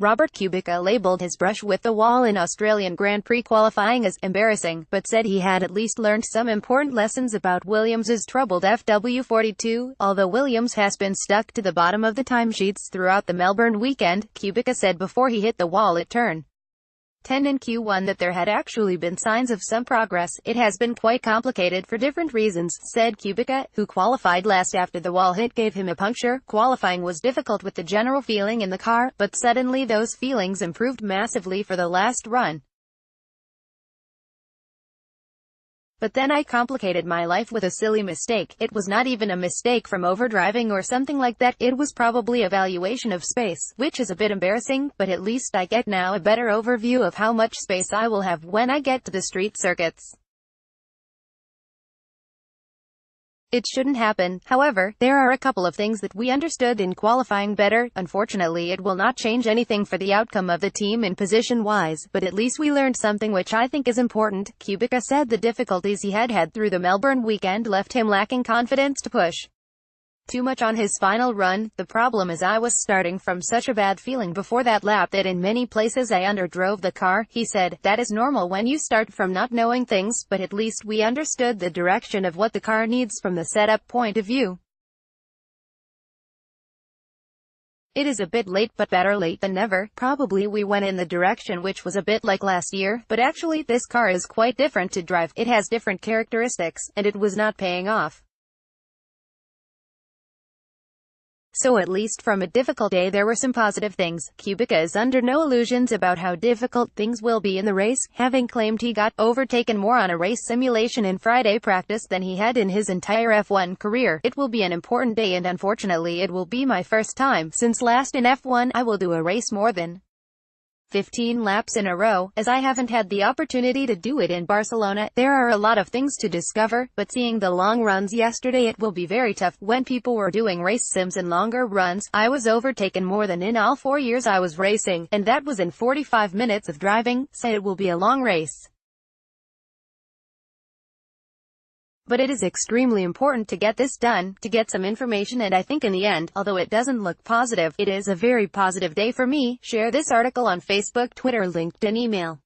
Robert Kubica labeled his brush with the wall in Australian Grand Prix qualifying as embarrassing, but said he had at least learned some important lessons about Williams's troubled FW42. Although Williams has been stuck to the bottom of the timesheets throughout the Melbourne weekend, Kubica said before he hit the wall at turn 10 in Q1 that there had actually been signs of some progress. It has been quite complicated for different reasons, said Kubica, who qualified last after the wall hit gave him a puncture. Qualifying was difficult with the general feeling in the car, but suddenly those feelings improved massively for the last run. But then I complicated my life with a silly mistake. It was not even a mistake from overdriving or something like that, it was probably a valuation of space, which is a bit embarrassing, but at least I get now a better overview of how much space I will have when I get to the street circuits. It shouldn't happen. However, there are a couple of things that we understood in qualifying better. Unfortunately, it will not change anything for the outcome of the team in position-wise, but at least we learned something which I think is important. Kubica said the difficulties he had through the Melbourne weekend left him lacking confidence to push too much on his final run. The problem is I was starting from such a bad feeling before that lap that in many places I underdrove the car, he said. That is normal when you start from not knowing things, but at least we understood the direction of what the car needs from the setup point of view. It is a bit late, but better late than never. Probably we went in the direction which was a bit like last year, but actually this car is quite different to drive. It has different characteristics, and it was not paying off. So at least from a difficult day there were some positive things. Kubica is under no illusions about how difficult things will be in the race, having claimed he got overtaken more on a race simulation in Friday practice than he had in his entire F1 career. It will be an important day and unfortunately it will be my first time since last in F1 I will do a race more than 15 laps in a row, as I haven't had the opportunity to do it in Barcelona. There are a lot of things to discover, but seeing the long runs yesterday it will be very tough. When people were doing race sims and longer runs, I was overtaken more than in all 4 years I was racing, and that was in 45 minutes of driving, so it will be a long race. But it is extremely important to get this done, to get some information, and I think in the end, although it doesn't look positive, it is a very positive day for me. Share this article on Facebook, Twitter, LinkedIn, email.